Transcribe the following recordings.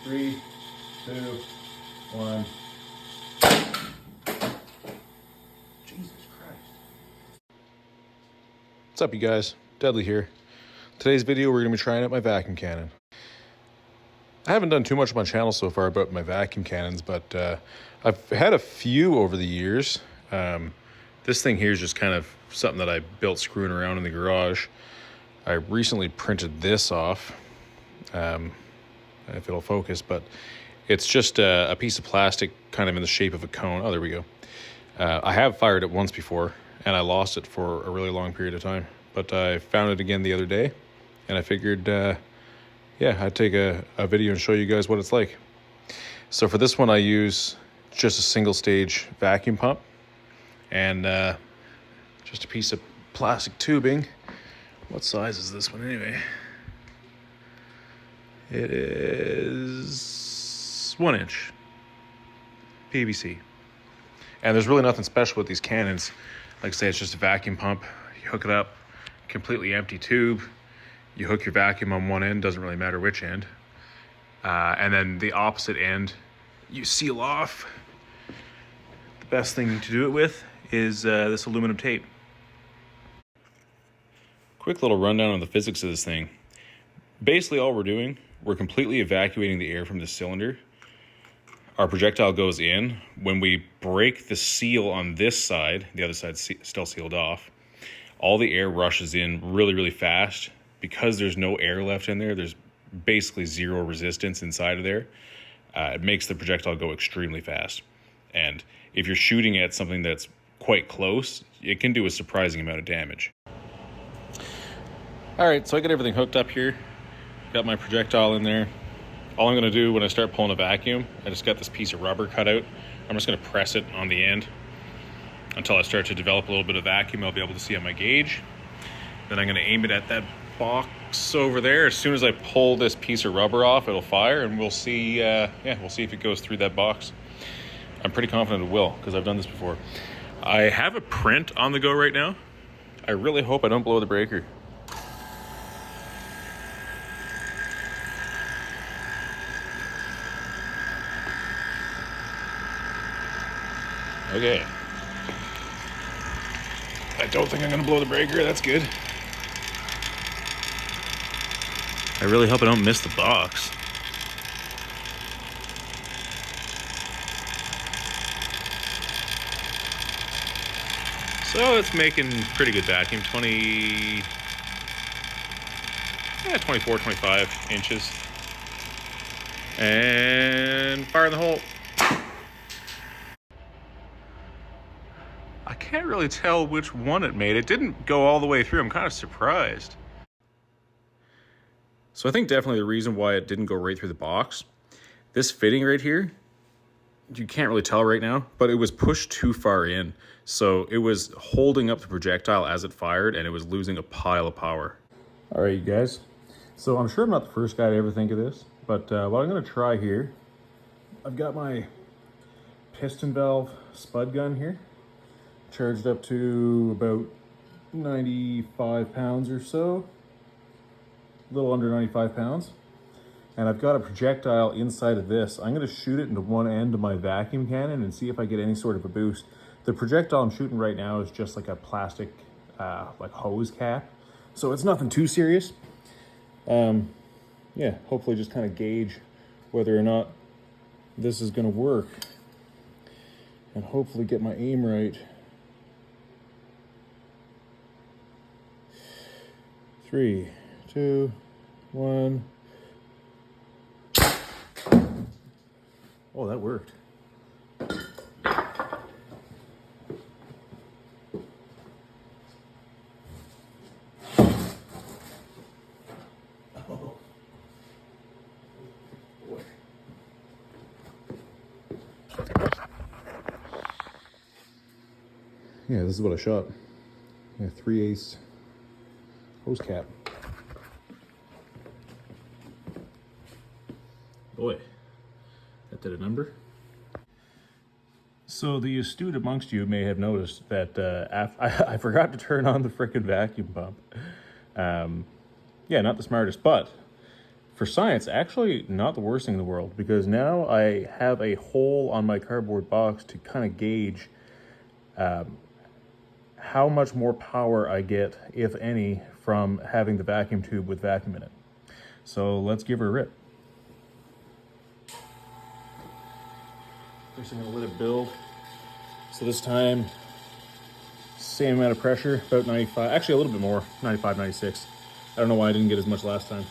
3, 2, 1. Jesus Christ. What's up, you guys? Dudley here. Today's video, we're going to be trying out my vacuum cannon. I haven't done too much on my channel so far about my vacuum cannons, but I've had a few over the years. This thing here is just kind of something that I built screwing around in the garage. I recently printed this off, if it'll focus, but it's just a piece of plastic kind of in the shape of a cone. Oh, there we go. I have fired it once before, and I lost it for a really long period of time. But I found it again the other day, and I figured, yeah, I'd take a video and show you guys what it's like. So for this one, I use just a single stage vacuum pump and just a piece of plastic tubing. What size is this one anyway? It is 1 inch PVC. And there's really nothing special with these cannons. Like I say, it's just a vacuum pump. You hook it up, completely empty tube. You hook your vacuum on one end, doesn't really matter which end. And then the opposite end, you seal off. The best thing to do it with is this aluminum tape. Quick little rundown on the physics of this thing. Basically all we're doing, we're completely evacuating the air from the cylinder. Our projectile goes in. When we break the seal on this side, the other side's still sealed off, all the air rushes in really, really fast. Because there's no air left in there, there's basically zero resistance inside of there. It makes the projectile go extremely fast. And if you're shooting at something that's quite close, it can do a surprising amount of damage. All right, so I got everything hooked up here. Got my projectile in there. All I'm gonna do when I start pulling a vacuum, I just got this piece of rubber cut out. I'm just gonna press it on the end until I start to develop a little bit of vacuum. I'll be able to see on my gauge. Then I'm gonna aim it at that box over there. As soon as I pull this piece of rubber off, it'll fire, and we'll see. We'll see if it goes through that box. I'm pretty confident it will because I've done this before. I have a print on the go right now. I really hope I don't blow the breaker. Okay. I don't think I'm gonna blow the breaker. That's good. I really hope I don't miss the box. So it's making pretty good vacuum, 24, 25 inches. And fire in the hole. I can't really tell which one it made. It didn't go all the way through. I'm kind of surprised. So I think definitely the reason why it didn't go right through the box, this fitting right here, you can't really tell right now, but it was pushed too far in. So it was holding up the projectile as it fired, and it was losing a pile of power. All right, you guys. So I'm sure I'm not the first guy to ever think of this, but what I'm gonna try here, I've got my piston valve spud gun here, charged up to about 95 pounds or so. A little under 95 pounds. And I've got a projectile inside of this. I'm gonna shoot it into one end of my vacuum cannon and see if I get any sort of a boost. The projectile I'm shooting right now is just like a plastic like hose cap. So it's nothing too serious. Yeah, hopefully just kind of gauge whether or not this is gonna work. And hopefully get my aim right. 3, 2, 1. Oh, that worked. Oh. Boy. Yeah, this is what I shot. Yeah, 3/8 hose cap. Boy, that did a number. So the astute amongst you may have noticed that I forgot to turn on the frickin' vacuum pump. Yeah, not the smartest, but For science, actually not the worst thing in the world, because now I have a hole on my cardboard box to kind of gauge how much more power I get, if any, from having the vacuum tube with vacuum in it. So let's give her a rip. First I'm gonna let it build. So this time, same amount of pressure, about 95, actually a little bit more, 95, 96. I don't know why I didn't get as much last time.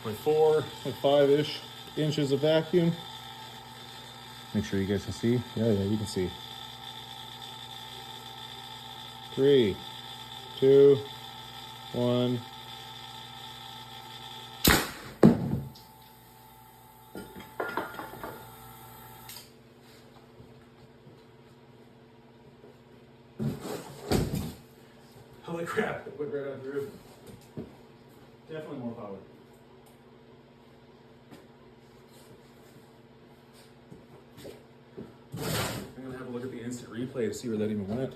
Like 5-ish inches of vacuum. Make sure you guys can see. Yeah, you can see. 3, 2, 1. Holy crap, it went right on through. Definitely more power. I'm gonna have a look at the instant replay to see where that even went.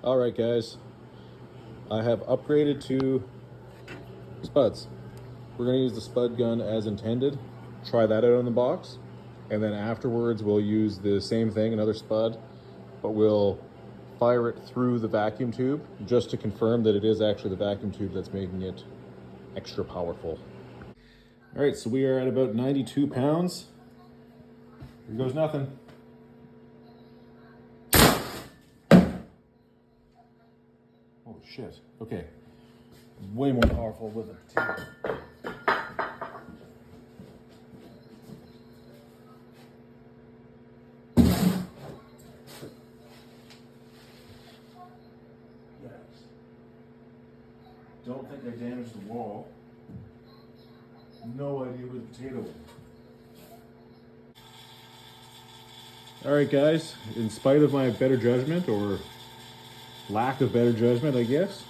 All right, guys. I have upgraded to Spuds. We're gonna use the Spud gun as intended. Try that out on the box. And then afterwards, we'll use the same thing, another Spud, but we'll fire it through the vacuum tube just to confirm that it is actually the vacuum tube that's making it extra powerful. All right, so we are at about 92 pounds. Here goes nothing. Holy shit. Okay. Way more powerful with it too. Don't think I damaged the wall. No idea where the potato went. All right, guys, in spite of my better judgment, or lack of better judgment, I guess,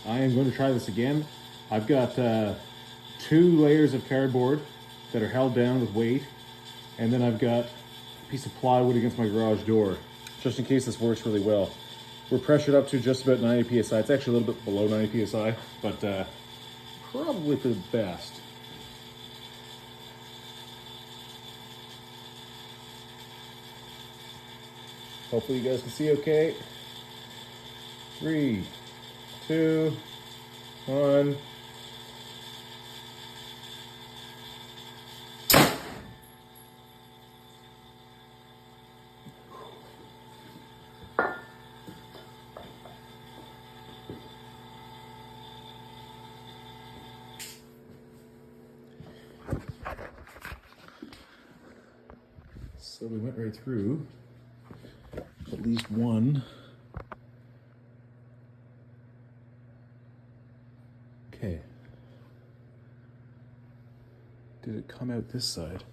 I am going to try this again. I've got 2 layers of cardboard that are held down with weight, and then I've got a piece of plywood against my garage door, just in case this works really well. We're pressured up to just about 90 PSI. It's actually a little bit below 90 PSI, but probably for the best. Hopefully you guys can see okay. 3, 2, 1. So we went right through at least one. Okay. Did it come out this side?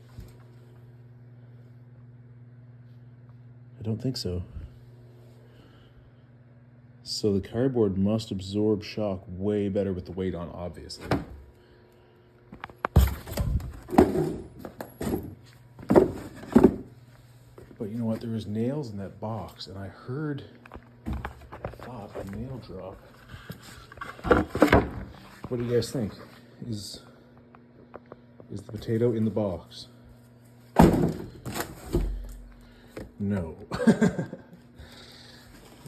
I don't think so. So the cardboard must absorb shock way better with the weight on, obviously. But you know what? There was nails in that box, and I thought a nail drop. What do you guys think? Is the potato in the box? No.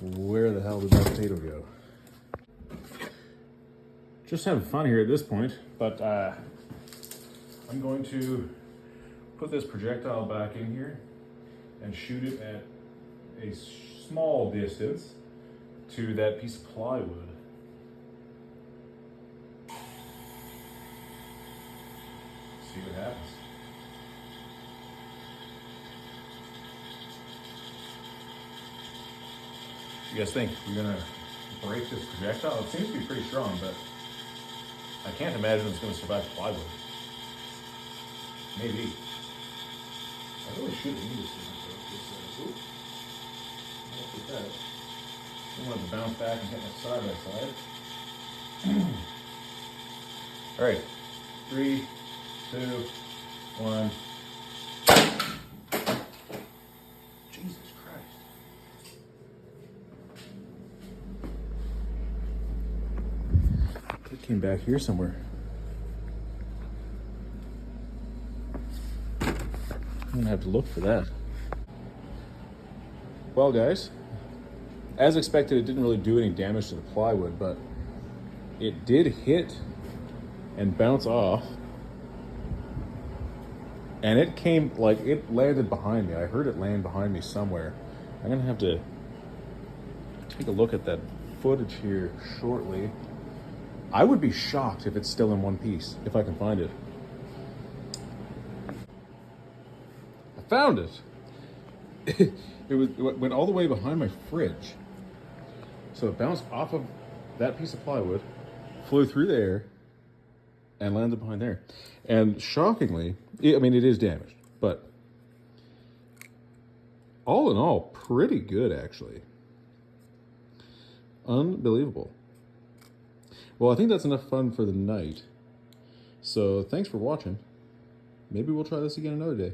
Where the hell did that potato go? Just having fun here at this point, but I'm going to put this projectile back in here and shoot it at a small distance to that piece of plywood. See what happens. What do you guys think? We're gonna break this projectile? It seems to be pretty strong, but I can't imagine it's gonna survive plywood. Maybe. I really shouldn't need this thing. Look at that. I want it to bounce back and hit my side by side. All right, 3, 2, 1. Came back here somewhere. I'm gonna have to look for that. Well, guys, as expected, it didn't really do any damage to the plywood, but it did hit and bounce off. And it came, like, it landed behind me. I heard it land behind me somewhere. I'm gonna have to take a look at that footage here shortly. I would be shocked if it's still in one piece, if I can find it. I found it. It went all the way behind my fridge. So it bounced off of that piece of plywood, flew through there, and landed behind there. And shockingly, I mean, it is damaged, but all in all, pretty good, actually. Unbelievable. Well, I think that's enough fun for the night. So thanks for watching. Maybe we'll try this again another day.